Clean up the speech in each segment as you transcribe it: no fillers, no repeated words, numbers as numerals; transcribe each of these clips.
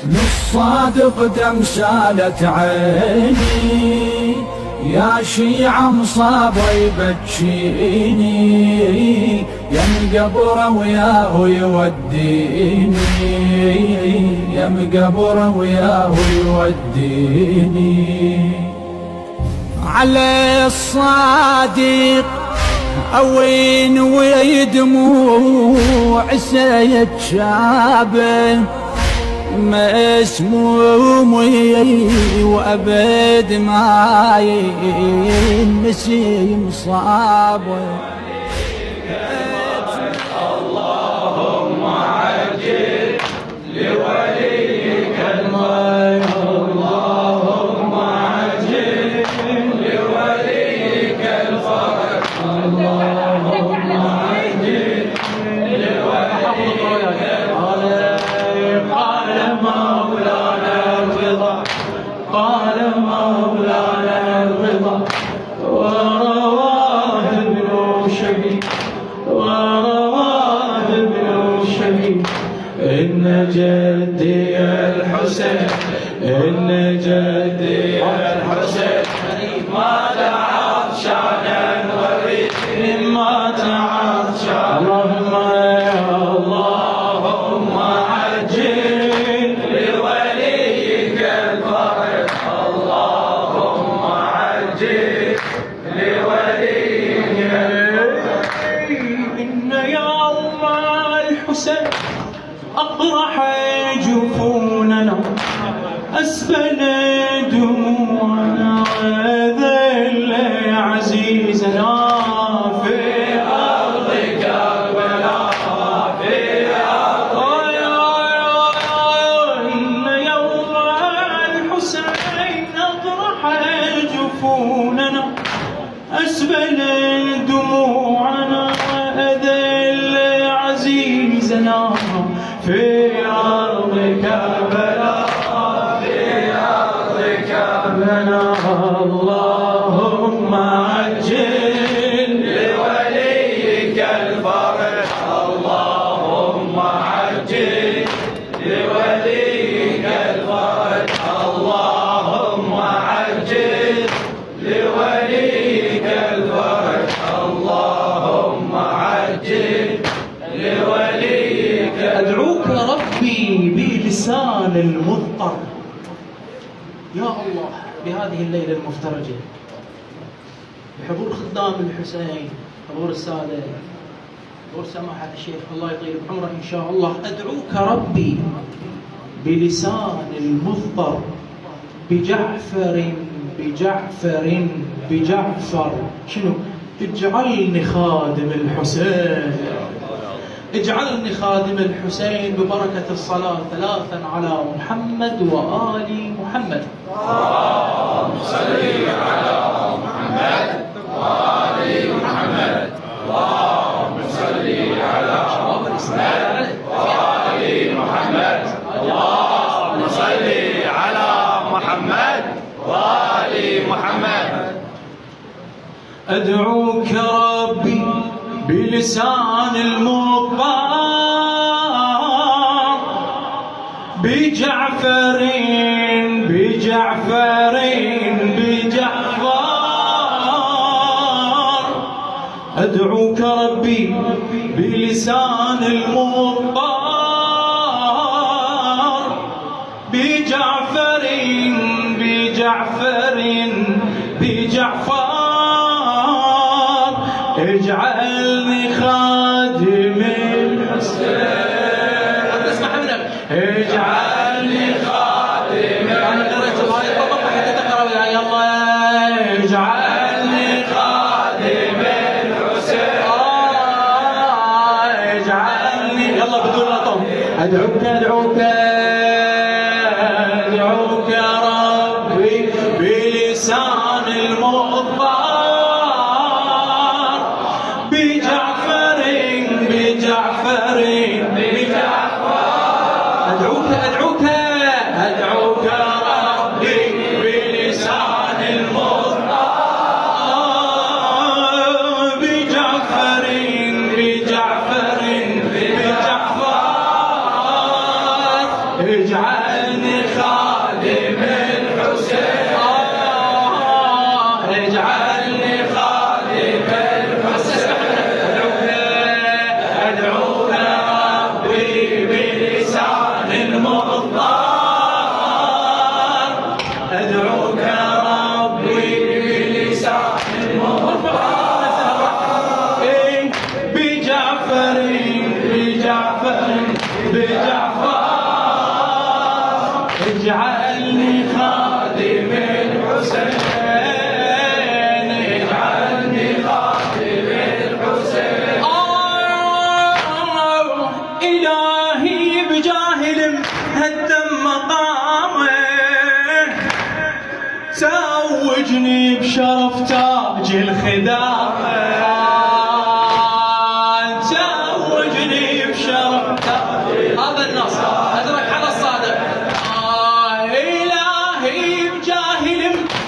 للصادق دم سالت عيني، يا شيعة مصابة يبكيني، يا مقبرة وياه يوديني، يا مقبرة وياه يوديني. على الصادق أوين ويدموع سيد شابه، مسمومي وأبد ما ينسي مصابه. اللهم عجل لوليك الموت، اللهم عجل لوليك الفرج، اللهم عجل لوليك الفرج. قال مولانا الرضا، قال مولانا الرضا، ورواه ابن شبيب، ورواه ابن شبيب، إن جدي الحسين، إن جدي الحسين مات عطشانا وريد، مات عطشانا. اللهم عجل لوليك الفرج، اللهم عجل لوليك الفرج. إن يوم الحسين أقرح جفوننا، أسبل دموعنا، ذل عزيزنا في أرض كربلاء، في أرض كربلاء. إن يوم الحسين أقرح جفوننا، أسبل دموعنا، أذل عزيزنا في أرض كربلاء، في أرض كربلاء. اللهم عجل لوليك الفرج، اللهم عجل لوليك الفرج، اللهم عجل لوليك الفرج، اللهم عجل لوليك. أدعوك ربي بلسان المضطر، يا الله بهذه الليلة المفترجة بحضور خدام الحسين، حضور السادة، حضور سماحة الشيخ الله يطيل بعمره إن شاء الله. أدعوك ربي بلسان المضطر بجعفر، بجعفر، بجعفر. شنو؟ اجعلني خادم الحسين، اجعلني خادم الحسين ببركة الصلاة ثلاثا على محمد وآل محمد. اللهم صل على محمد وآل محمد، اللهم صل على محمد وآل محمد، اللهم صل على محمد وآل محمد. أدعوك ربي بلسان المضطر بجعفر، بجعفر، بجعفر. أدعوك ربي بلسان المضطر بجعفر، بجعفر، بجعفر. اجعلني خادم الحسين، اسمع منك، اجعلني خادم. انا قريت الآية طبعا حتى تقرأ وياي. يلا اجعلني خادم الحسين، اجعلني. يلا بدون لطم. ادعوك، ادعوك، ادعوك يا ربي بلسان المضطر بجعفر، بجعفر، بجعفر. أدعوك، أدعوك، أدعوك ربي بلسان المضطر بجعفر، بجعفر، بجعفر. اجعلني خادم الحسين، اجعلني خادم الحسين، ادعوك ربي بلسان مضطر، ادعوك ربي بلسان مضطر، بجعفر بجعفر بجعفر، اجعلني خادم الحسين، اجعلني خادم الحسين. إلهي بجاهل هدم مقامه، زوجني بشرف تاج الخدامة، زوجني بشرف تاج. هذا النص أدرك على الصادق. إلهي بجاهل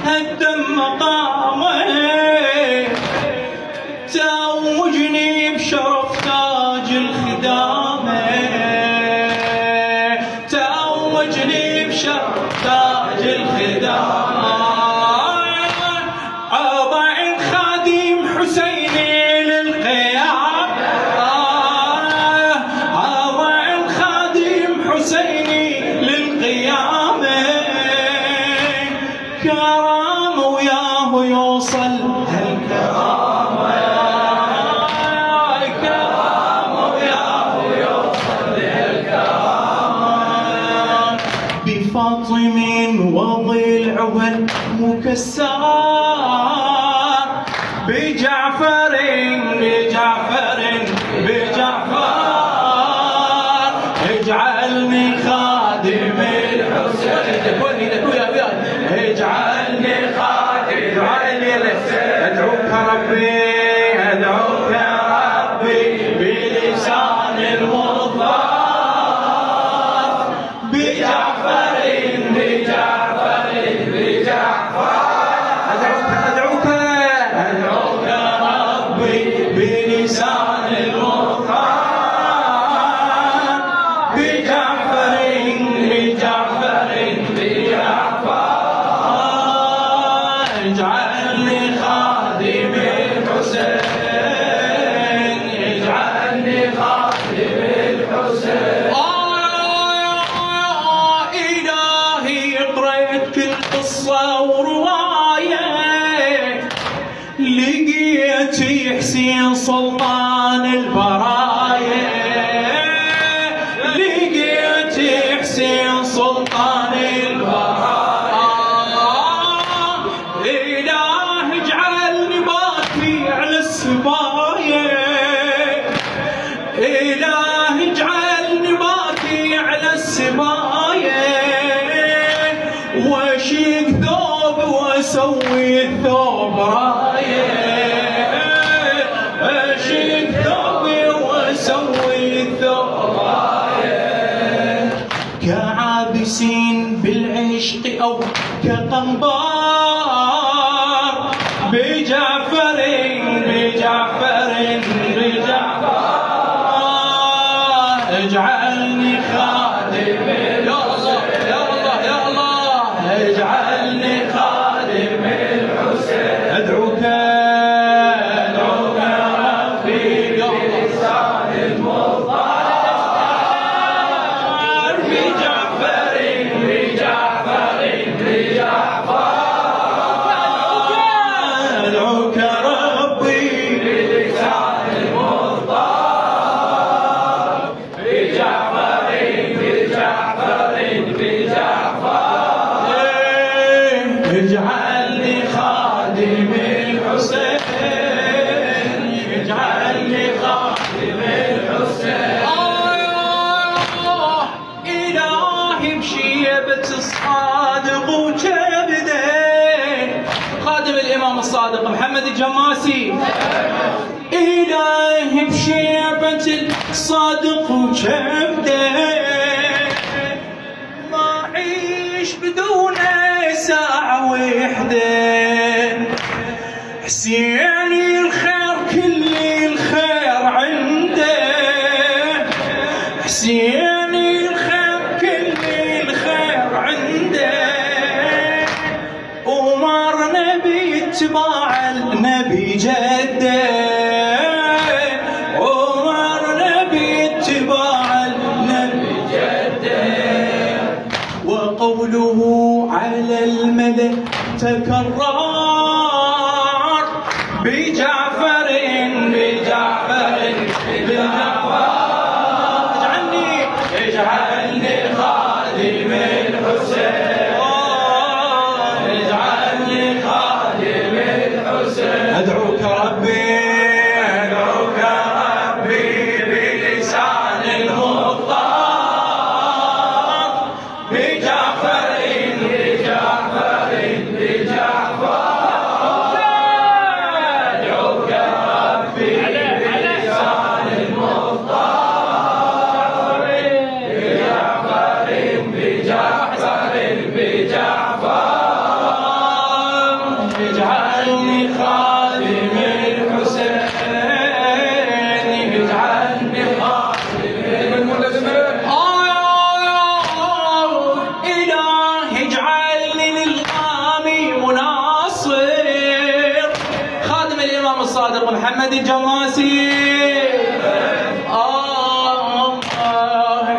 هدم مقامه، زوجني بشرف تاج الخدامة، زوجني بشرف تاج الخدامة، أضع الخادم حسيني للقيام، أضع الخادم حسيني للقيام، كرامة وياه يوصل هالكرامة، كرامة وياه يوصل هالكرامة، بفاطم وضلعها المكسر، بجعفر بجعفر بجعفر، اجعلني خادم الحسين، اجعلني خادم، ادعوك ربي ادعوك ربي بلسان المضطر، بجعفر بجعفر بجعفر، ادعوك ربي بلسان المضطر، بجعفر بجعفر بجعفر، اجعلني خادم الحسين، اجعلني خادم الحسين. إلهي قريت كل قصة ورواية، لقيت حسين سلطان البرايا، لقيت حسين سلطان البرايا، إله اجعلني باكي على السبايا، إله اجعلني باكي على السبايا، واشيك ثوب واسوي الثوب رايه، اشيك ثوبي واسوي الثوب رايه، كعابسين بالعشق او كقنبار، بجعفر بجعفر بجعفر، اجعلني خادم الحسين، يا الله يا الله، اجعلني خادم الحسين، ادعوك ربي بلسان المضطر، بجعفر بجعفر بجعفر، ادعوك ربي بلسان المضطر، بجعفر بجعفر بجعفر، اجعلني خادم الحسين، اجعلني خادم الحسين. إلهي بشيبة الصادق وجبده، خادم الإمام الصادق محمد الجماسي، إلهي بشيبة الصادق وجبده، ما أعيش بدونه ساعة وحدة، حسيني الخير كل الخير عنده، حسيني الخير كل اتباع النبي جده، عمر نبي اتباع النبي جده، وقوله على الملأ تكرر بجعفر بجعفر بجعفر. اجعلني خادم الحسين، اجعلني خادم الحسين. ادعوك ربي ادعوك ربي بلسان المختار بجعفر بجعفر بجعفر. ادعوك ربي بلسان المختار بجعفر بجعفر بجعفر. اجعلني خادم الحسين، اجعلني خادم الحسين. إلهي اجعلني للقامي مناصر، خادم الإمام الصادق محمد الجماسي.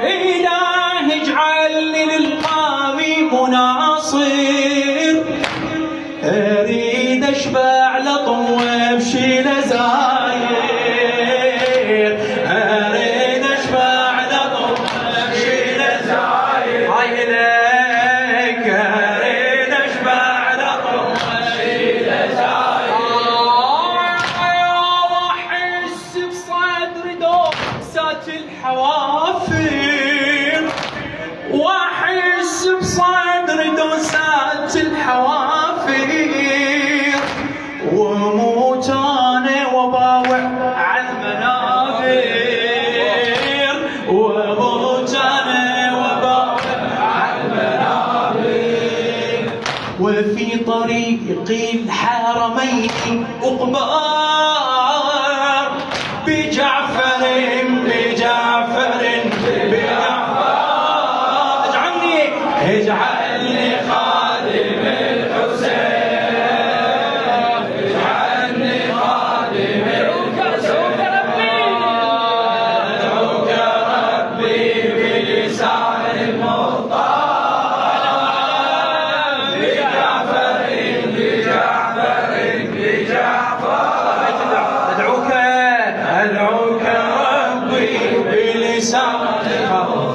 إلهي اجعلني للقامي مناصر، اريد اشبع لطم وامشي لزاير، اريد اشبع لطم وامشي لزاير. هاي اليك اريد اشبع لطم وامشي لزاير. واحس بصدري دوسات الحوافر، واحس بصدري دوسات الحوافر، وموت انا وباوع على المنابر، وموت انا وباوع على المنابر. وفي طريق الحرمين اقبار بجعفر بجعفر بجعفر. اجعلني اجعلني خادم الحسين، اجعلني خادم الحسين. ادعوك ربي بلسان المختار بجعفر بجعفر بجعفر. ادعوك ادعوك ربي بلسان المختار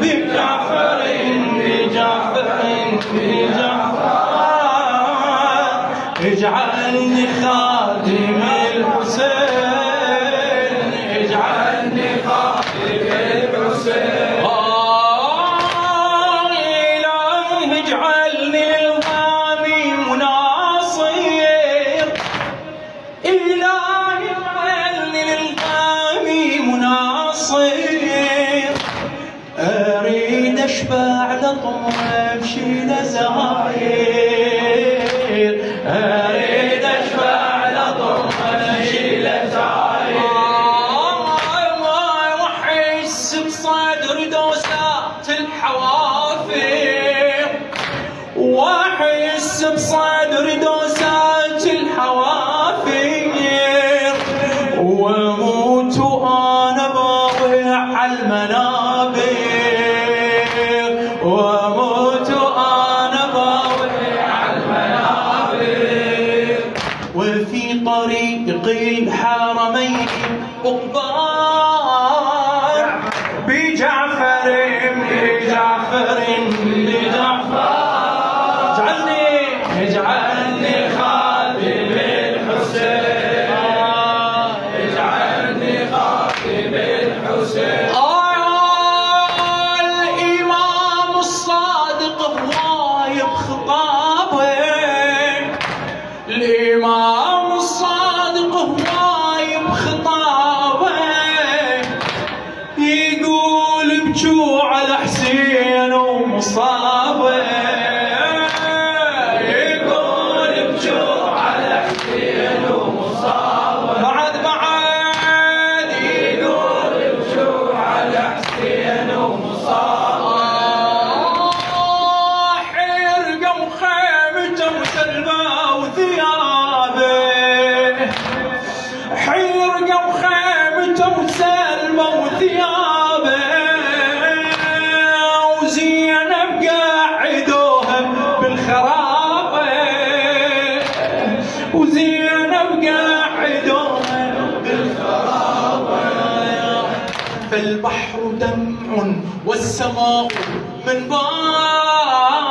بجعفر بجعفر بجعفر. اجعلني خادم الحسين، اجعلني خادم الحسين. إلهي اجعلني للقامي مناصر، إلهي اجعلني للقامي مناصر، اريد اشبع لطم وامشي لزاير، اريد اشبع لطم وامشي لزاير. واحس بصدري دوسات الحوافر، واحس بصدري دوسات الحوافر، واموت وانا باوع على المنابر، واموت وانا باوع على المنابر. وفي طريق الحرمين اقبار بجعفر بجعفر بجعفر. اجعلني اجعلني خادم الحسين، اجعلني خادم الحسين. الإمام الصادق هواي بخطابه، الإمام الصادق هواي بخطابه، يقول بجوع على حسين ومصابه، يقول بجوع على حسين ومصابه. بعد يقول بجوع على حسين ومصابه. حرقه وخيمه البحر دمع والسماء من بار